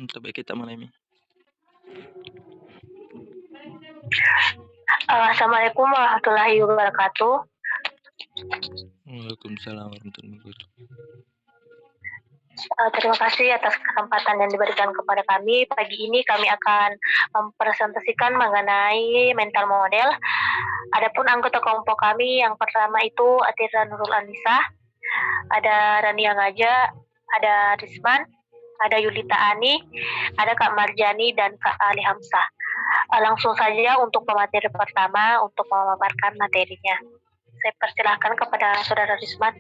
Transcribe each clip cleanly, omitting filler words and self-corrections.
Coba kita mulai, Mi. Assalamualaikum warahmatullahi wabarakatuh. Waalaikumsalam warahmatullahi wabarakatuh. Terima kasih atas kesempatan yang diberikan kepada kami. Pagi ini kami akan mempresentasikan mengenai mental model. Adapun anggota kelompok kami yang pertama itu Atira Nurul Anissa, ada Rania Ngaja, ada Risman, ada Yulita Ani, ada Kak Marjani, dan Kak Ali Hamzah. Langsung saja untuk pemateri pertama untuk memaparkan materinya. Saya persilahkan kepada Saudara Risman.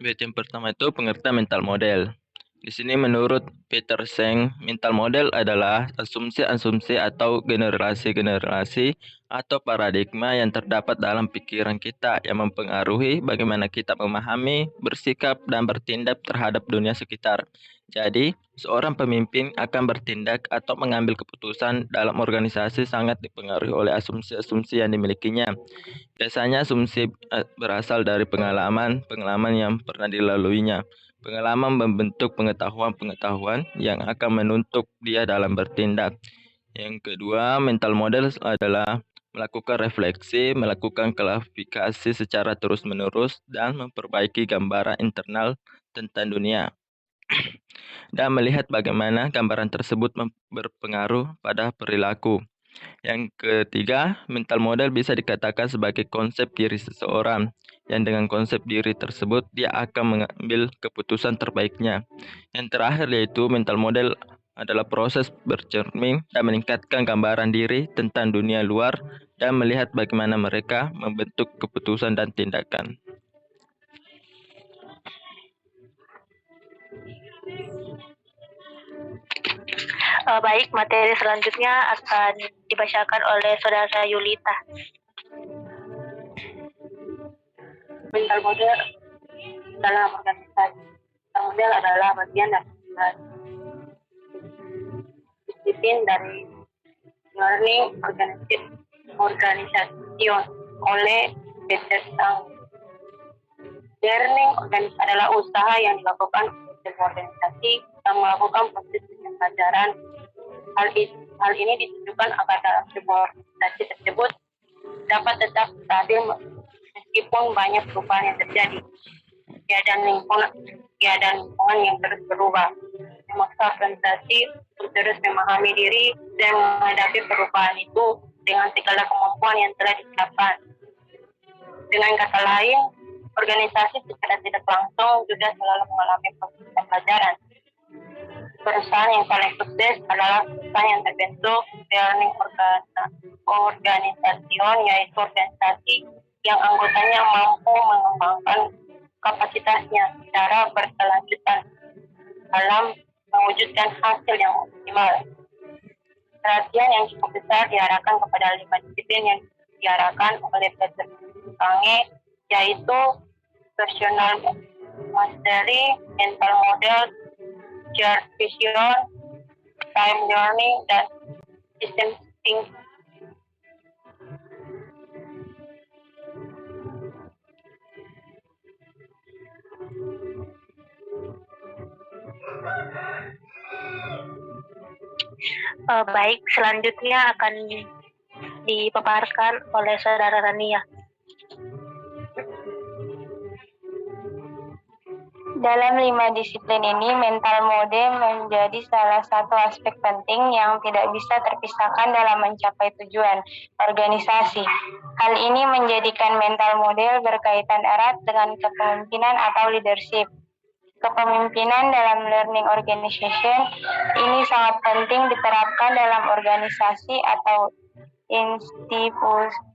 Baik, yang pertama itu pengertian mental model. Di sini menurut Peter Seng, mental model adalah asumsi-asumsi atau generasi-generasi atau paradigma yang terdapat dalam pikiran kita yang mempengaruhi bagaimana kita memahami, bersikap, dan bertindak terhadap dunia sekitar. Jadi, seorang pemimpin akan bertindak atau mengambil keputusan dalam organisasi sangat dipengaruhi oleh asumsi-asumsi yang dimilikinya. Biasanya asumsi berasal dari pengalaman yang pernah dilaluinya. Pengalaman membentuk pengetahuan-pengetahuan yang akan menuntut dia dalam bertindak. Yang kedua, mental model adalah melakukan refleksi, melakukan klarifikasi secara terus-menerus, dan memperbaiki gambaran internal tentang dunia. Dan melihat bagaimana gambaran tersebut berpengaruh pada perilaku. Yang ketiga, mental model bisa dikatakan sebagai konsep diri seseorang, yang dengan konsep diri tersebut dia akan mengambil keputusan terbaiknya. Yang terakhir yaitu mental model adalah proses bercermin dan meningkatkan gambaran diri tentang dunia luar dan melihat bagaimana mereka membentuk keputusan dan tindakan. Baik, materi selanjutnya akan dibacakan oleh Saudara Yulita. Mental model dalam organisasi. Mental model adalah bagian dari disiplin dari learning organization oleh Peter Seng. Learning adalah usaha yang dilakukan sebuah organisasi yang melakukan proses pembelajaran. Hal ini ditujukan agar dalam sebuah organisasi tersebut dapat tetap stabil meskipun banyak perubahan yang terjadi. Keadaan lingkungan yang terus berubah memaksa organisasi untuk terus memahami diri dan menghadapi perubahan itu dengan segala kemampuan yang telah disiapkan. Dengan kata lain, organisasi secara tidak langsung juga selalu mengalami proses pembelajaran. Perusahaan yang paling sukses adalah perusahaan yang terbentuk learning organisation, yaitu organisasi yang anggotanya mampu mengembangkan kapasitasnya secara berkelanjutan dalam mewujudkan hasil yang optimal. Perhatian yang cukup besar diarahkan kepada 5 disiplin yang diarahkan oleh Peter Seng, yaitu personal mastery, mental model, shared vision, time learning, dan system thinking. Baik, selanjutnya akan dipaparkan oleh Saudara Rania. Dalam 5 disiplin ini, mental model menjadi salah satu aspek penting yang tidak bisa terpisahkan dalam mencapai tujuan organisasi. Hal ini menjadikan mental model berkaitan erat dengan kepemimpinan atau leadership. Kepemimpinan dalam learning organization ini sangat penting diterapkan dalam organisasi atau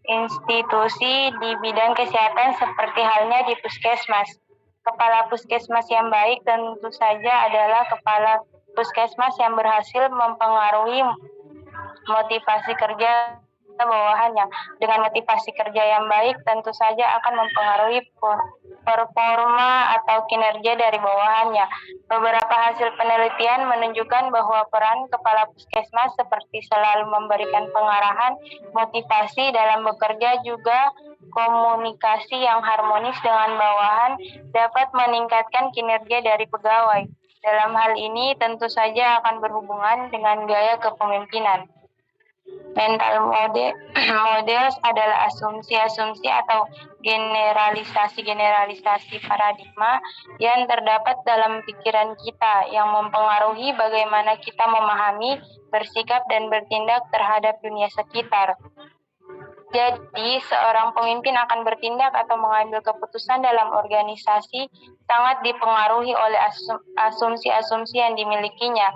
institusi di bidang kesehatan seperti halnya di puskesmas. Kepala puskesmas yang baik tentu saja adalah kepala puskesmas yang berhasil mempengaruhi motivasi kerja bawahannya. Dengan motivasi kerja yang baik tentu saja akan mempengaruhi performa atau kinerja dari bawahannya. Beberapa hasil penelitian menunjukkan bahwa peran kepala puskesmas seperti selalu memberikan pengarahan, motivasi dalam bekerja, juga komunikasi yang harmonis dengan bawahan dapat meningkatkan kinerja dari pegawai. Dalam hal ini tentu saja akan berhubungan dengan gaya kepemimpinan. Mental models adalah asumsi-asumsi atau generalisasi-generalisasi paradigma yang terdapat dalam pikiran kita yang mempengaruhi bagaimana kita memahami, bersikap, dan bertindak terhadap dunia sekitar. Jadi, seorang pemimpin akan bertindak atau mengambil keputusan dalam organisasi sangat dipengaruhi oleh asumsi-asumsi yang dimilikinya.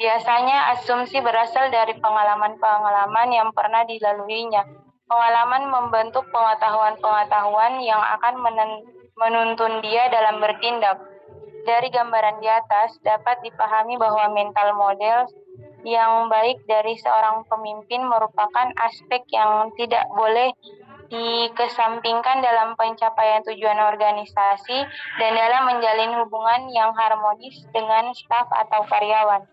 Biasanya asumsi berasal dari pengalaman-pengalaman yang pernah dilaluinya. Pengalaman membentuk pengetahuan-pengetahuan yang akan menuntun dia dalam bertindak. Dari gambaran di atas dapat dipahami bahwa mental model yang baik dari seorang pemimpin merupakan aspek yang tidak boleh dikesampingkan dalam pencapaian tujuan organisasi dan dalam menjalin hubungan yang harmonis dengan staf atau karyawan.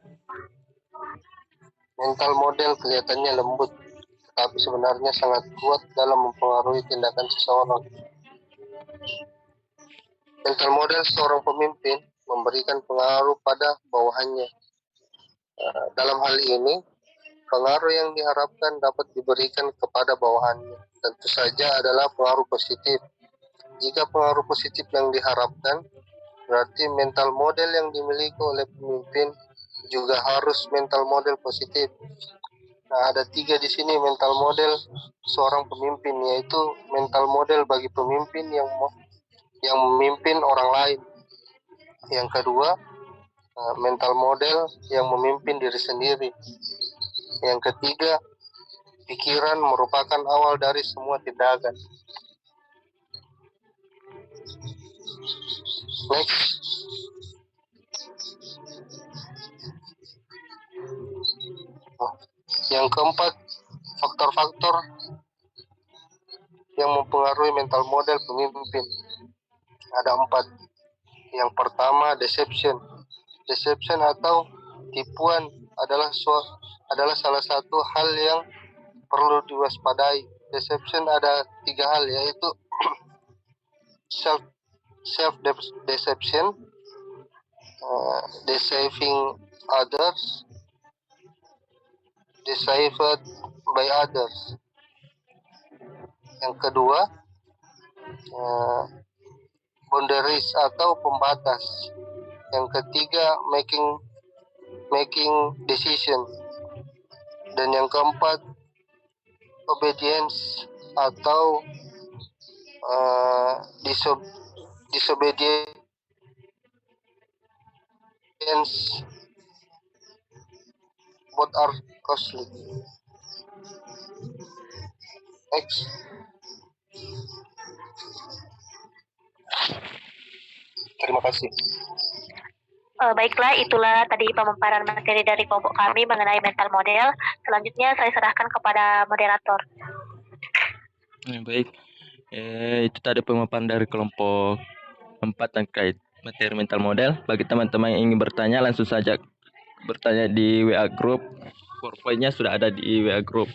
Mental model kelihatannya lembut, tetapi sebenarnya sangat kuat dalam mempengaruhi tindakan seseorang. Mental model seorang pemimpin memberikan pengaruh pada bawahannya. Dalam hal ini, pengaruh yang diharapkan dapat diberikan kepada bawahannya. Tentu saja adalah pengaruh positif. Jika pengaruh positif yang diharapkan, berarti mental model yang dimiliki oleh pemimpin juga harus mental model positif. Nah, ada 3 di sini mental model seorang pemimpin, yaitu mental model bagi pemimpin yang memimpin orang lain. Yang kedua, mental model yang memimpin diri sendiri. Yang ketiga, pikiran merupakan awal dari semua tindakan. Next. Yang keempat, faktor-faktor yang mempengaruhi mental model pemimpin. Ada 4. Yang pertama, deception. Deception atau tipuan adalah salah satu hal yang perlu diwaspadai. Deception ada 3 hal, yaitu self deception, deceiving others, deceived by others. Yang kedua, boundaries atau pembatas. Yang ketiga, making decision. Dan yang keempat, obedience atau disobedience. Both are costly. Next. Terima kasih. Baiklah, itulah tadi pemaparan materi dari kelompok kami mengenai mental model. Selanjutnya saya serahkan kepada moderator. Baik, itu tadi pemaparan dari kelompok 4 terkait materi mental model. Bagi teman-teman yang ingin bertanya, langsung saja bertanya di WA Group. PowerPoint-nya sudah ada di WA Group.